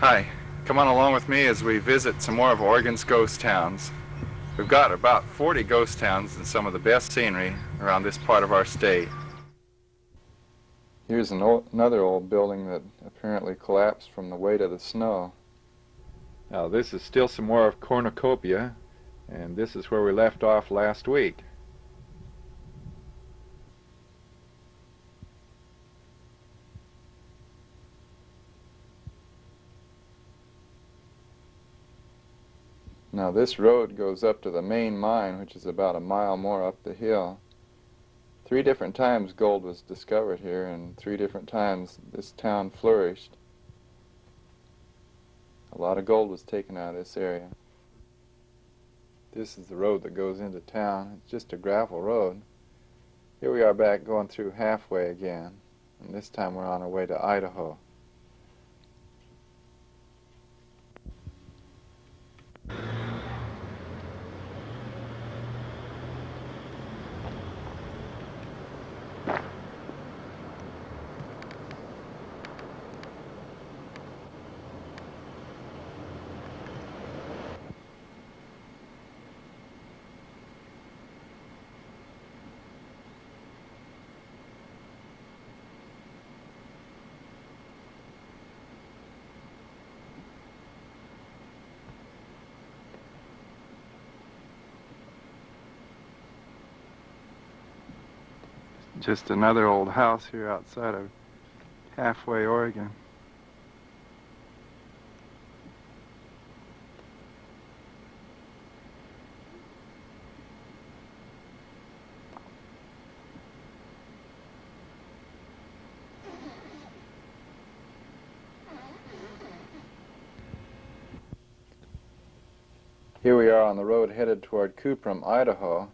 Hi, come on along with me as we visit some more of Oregon's ghost towns. We've got about 40 ghost towns and some of the best scenery around this part of our state. Here's another old building that apparently collapsed from the weight of the snow. Now this is still some more of Cornucopia, and this is where we left off last week. Now this road goes up to the main mine, which is about a mile more up the hill. 3 different times gold was discovered here, and 3 different times this town flourished. A lot of gold was taken out of this area. This is the road that goes into town. It's just a gravel road. Here we are back going through halfway again, and this time we're on our way to Idaho. Just another old house here outside of Halfway, Oregon. Here we are on the road headed toward Cupram, Idaho.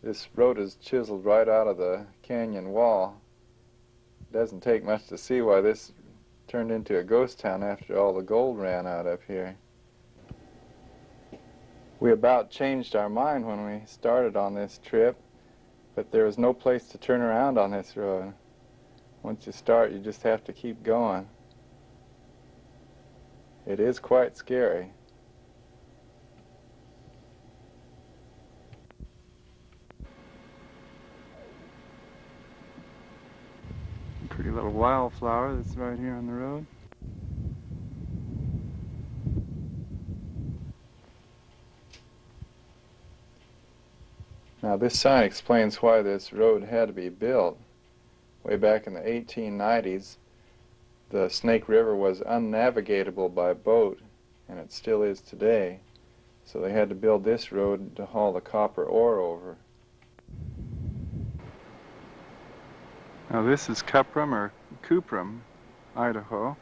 This road is chiseled right out of the canyon wall. It doesn't take much to see why this turned into a ghost town after all the gold ran out up here. We about changed our mind when we started on this trip, but there was no place to turn around on this road. Once you start, you just have to keep going. It is quite scary. Pretty little wildflower that's right here on the road. Now this sign explains why this road had to be built. Way back in the 1890s, the Snake River was unnavigatable by boat, and it still is today. So they had to build this road to haul the copper ore over. Now this is Cupram or Cupram, Idaho.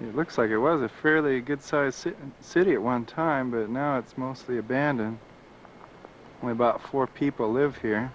It looks like it was a fairly good-sized city at one time, but now it's mostly abandoned. Only about 4 people live here.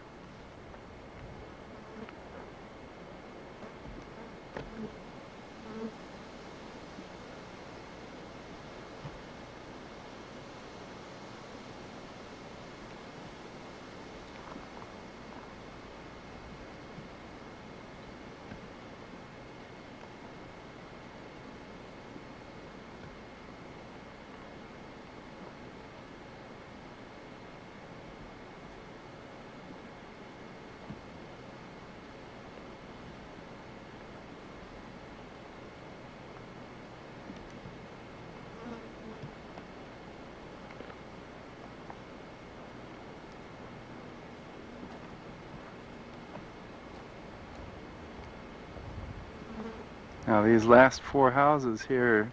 Now these last 4 houses here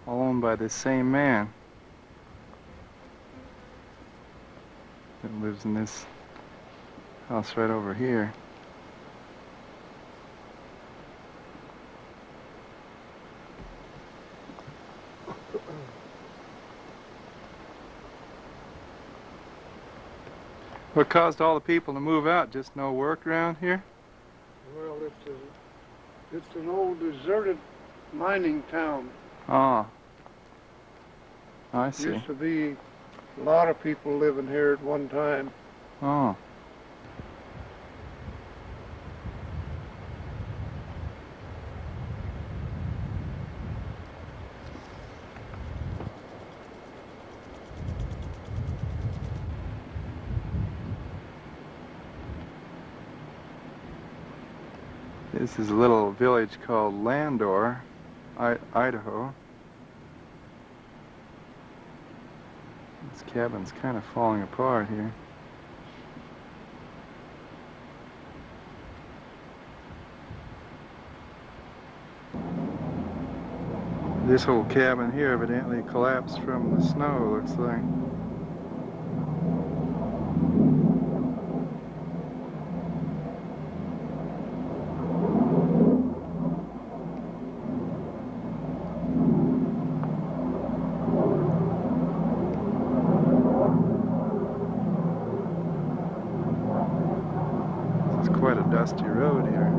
are all owned by the same man that lives in this house right over here. What caused all the people to move out? Just no work around here? Well, it's an old deserted mining town. Oh, I see. Used to be a lot of people living here at one time. Oh. This is a little village called Landore, Idaho. This cabin's kind of falling apart here. This whole cabin here evidently collapsed from the snow, looks like. This is quite a dusty road here.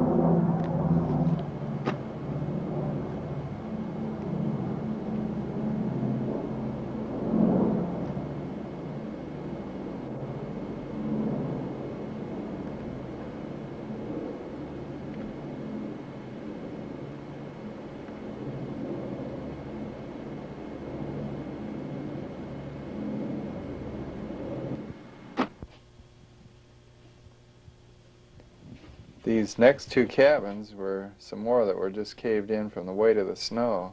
These next two cabins were some more that were just caved in from the weight of the snow.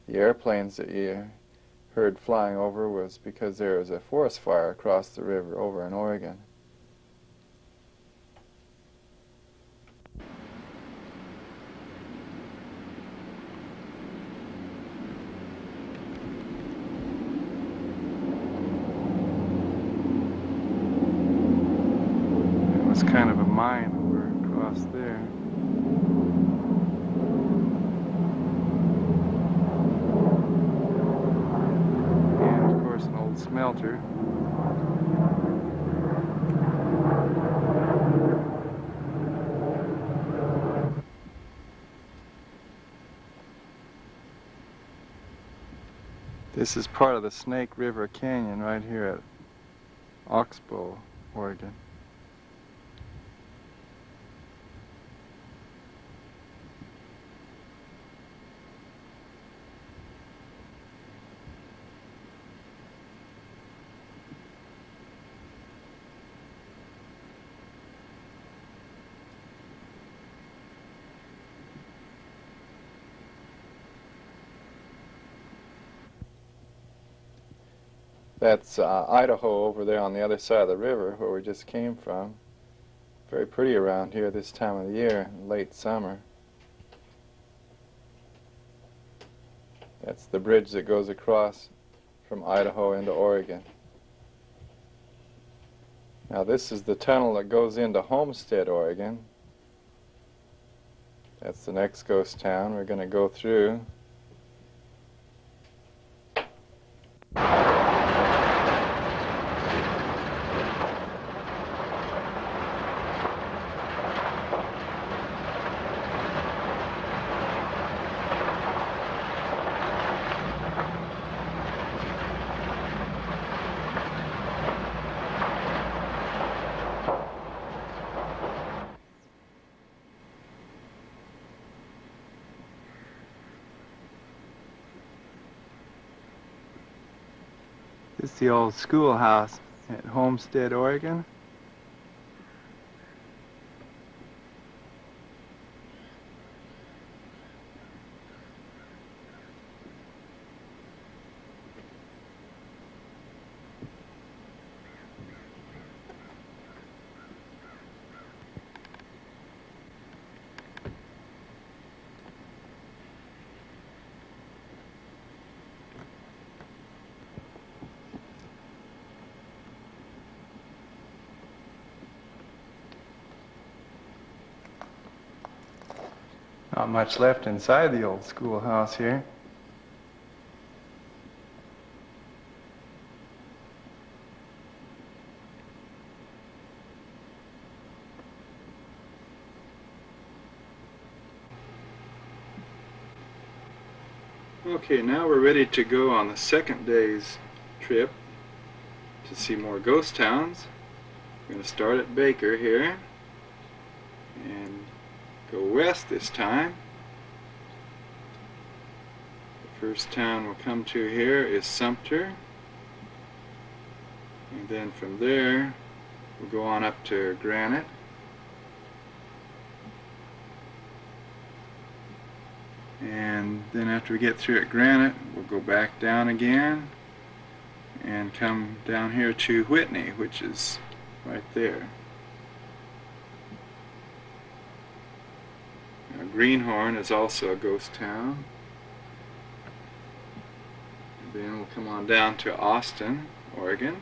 The airplanes that you heard flying over was because there was a forest fire across the river over in Oregon. It's kind of a mine over across there. And of course an old smelter. This is part of the Snake River Canyon right here at Oxbow, Oregon. That's Idaho over there on the other side of the river where we just came from. Very pretty around here this time of the year, late summer. That's the bridge that goes across from Idaho into Oregon. Now this is the tunnel that goes into Homestead, Oregon. That's the next ghost town we're going to go through. This is the old schoolhouse at Homestead, Oregon. Not much left inside the old schoolhouse here. Okay, now we're ready to go on the second day's trip to see more ghost towns. We're going to start at Baker here and go west this time. The first town we'll come to here is Sumpter, and then from there we'll go on up to Granite, And then after we get through at Granite, we'll go back down again and come down here to Whitney, which is right there. Now, Greenhorn is also a ghost town. And then we'll come on down to Austin, Oregon.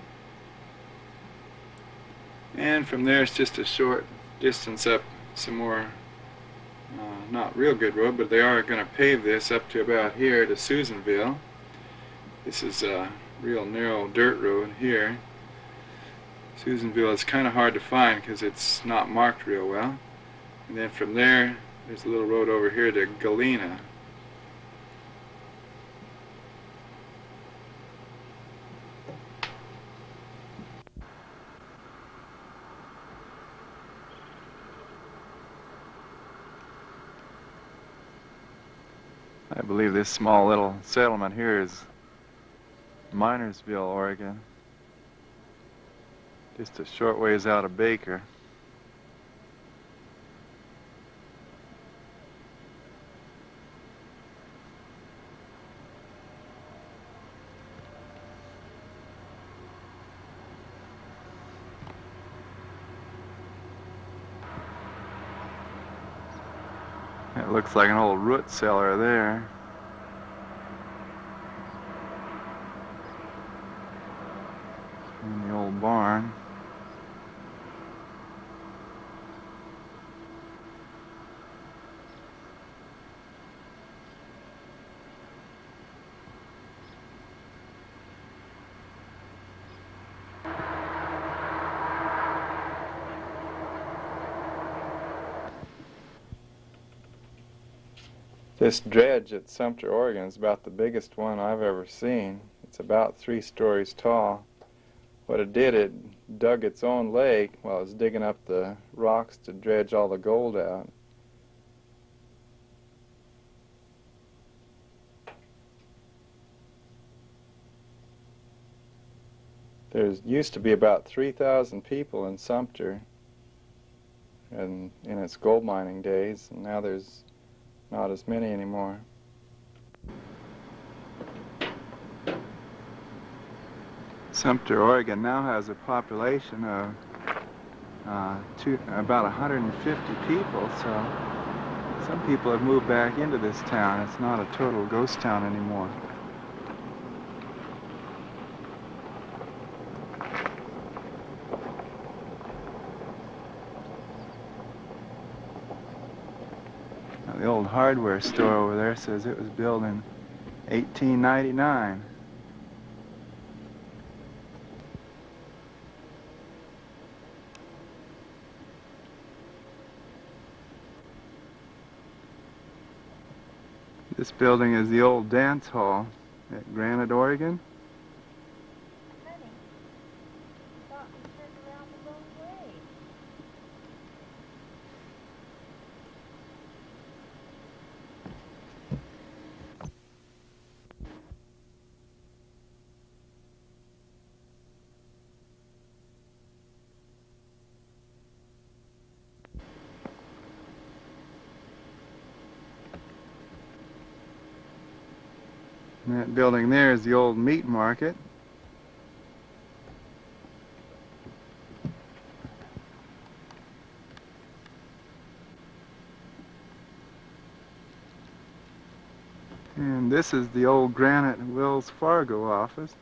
And from there it's just a short distance up some more, not real good road, but they are going to pave this up to about here to Susanville. This is a real narrow dirt road here. Susanville is kind of hard to find because it's not marked real well. And then from there, there's a little road over here to Galena. I believe this small little settlement here is Minersville, Oregon. Just a short ways out of Baker. It looks like an old root cellar there. And the old barn. This dredge at Sumpter, Oregon is about the biggest one I've ever seen. It's about 3 stories tall. What it did, it dug its own lake while it was digging up the rocks to dredge all the gold out. There used to be about 3,000 people in Sumpter in its gold mining days, and now there's not as many anymore. Sumpter, Oregon now has a population of about 150 people, so some people have moved back into this town. It's not a total ghost town anymore. The old hardware store over there says it was built in 1899. This building is the old dance hall at Granite, Oregon. Honey, I thought we turned around the wrong way. And that building there is the old meat market. And this is the old Granite Wells Fargo office.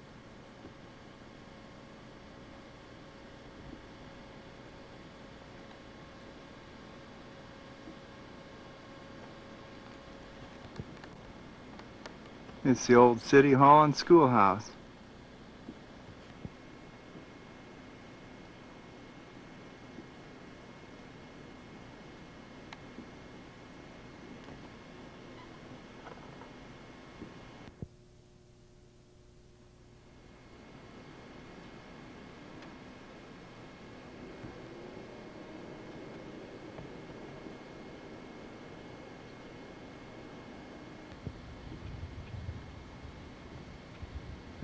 It's the old city hall and schoolhouse.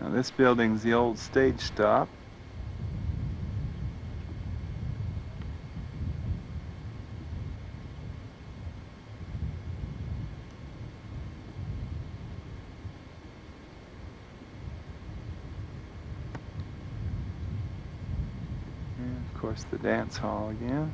Now this building's the old stage stop. course, the dance hall again.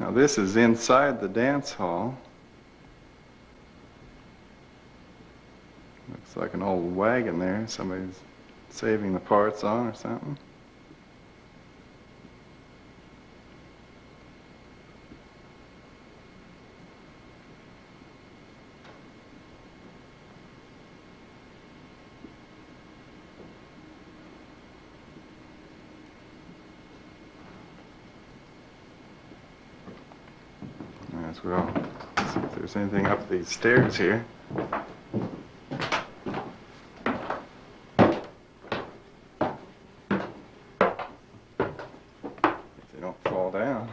Now this is inside the dance hall. Looks like an old wagon there. Somebody's saving the parts on or something. As well. See if there's anything up these stairs here. If they don't fall down.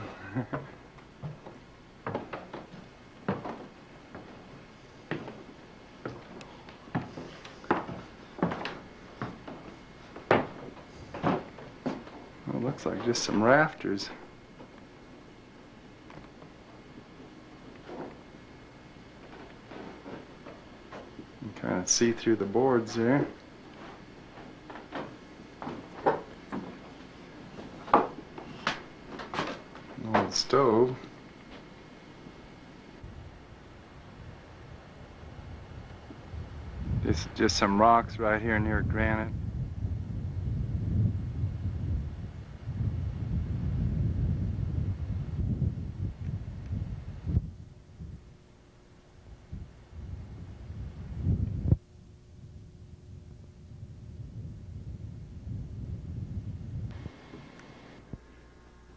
Well, it looks like just some rafters. Kind of see through the boards there. An old stove. Just some rocks right here near Granite.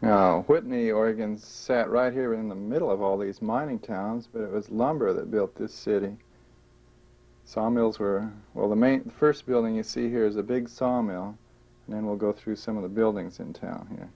Now, Whitney, Oregon sat right here in the middle of all these mining towns, but it was lumber that built this city. Sawmills were, well, the first building you see here is a big sawmill, and then we'll go through some of the buildings in town here.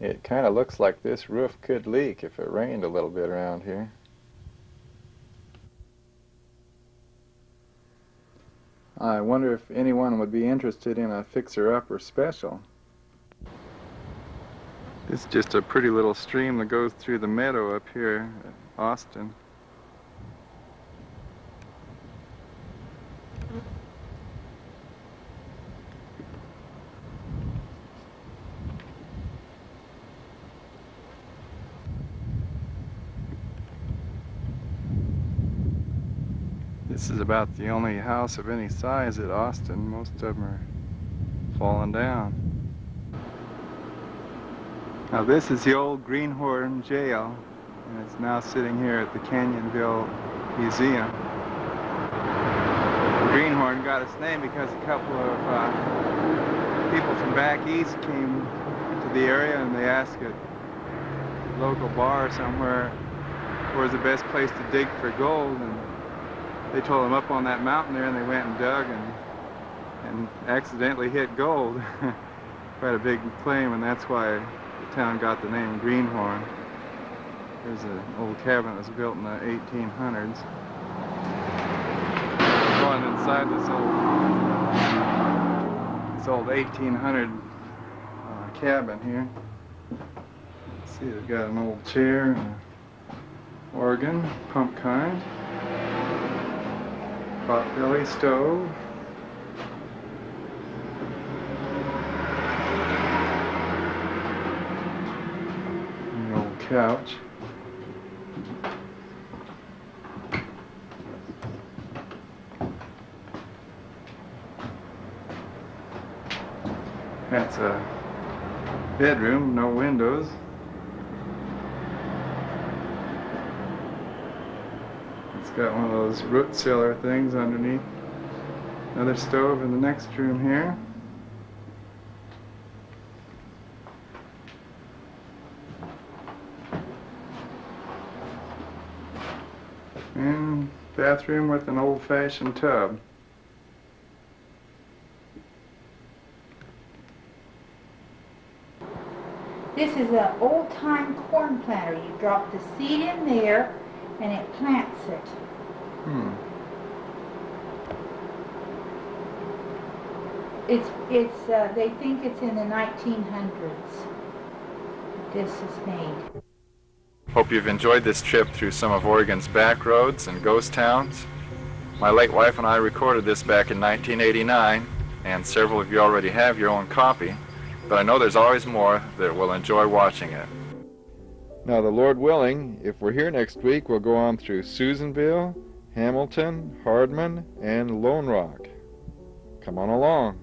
It kind of looks like this roof could leak if it rained a little bit around here. I wonder if anyone would be interested in a fixer-upper special. This is just a pretty little stream that goes through the meadow up here at Austin. This is about the only house of any size at Austin. Most of them are falling down. Now this is the old Greenhorn Jail, and it's now sitting here at the Canyonville Museum. Greenhorn got its name because a couple of people from back east came to the area and they asked a local bar somewhere where's the best place to dig for gold, and they told them up on that mountain there, and they went and dug and accidentally hit gold. Quite a big claim, and that's why the town got the name Greenhorn. There's an old cabin that was built in the 1800s. Going inside this old 1800 cabin here. See, they've got an old chair and an organ, pump kind. Potbelly stove. An old couch. That's a bedroom, no windows. It's got one of those root cellar things underneath. Another stove in the next room here. And bathroom with an old-fashioned tub. This is an old-time corn planter. You drop the seed in there and it plants it. They think it's in the 1900s. This is made. Hope you've enjoyed this trip through some of Oregon's back roads and ghost towns. My late wife and I recorded this back in 1989, and several of you already have your own copy, but I know there's always more that will enjoy watching it. Now, the Lord willing, if we're here next week, we'll go on through Susanville, Hamilton, Hardman, and Lone Rock. Come on along.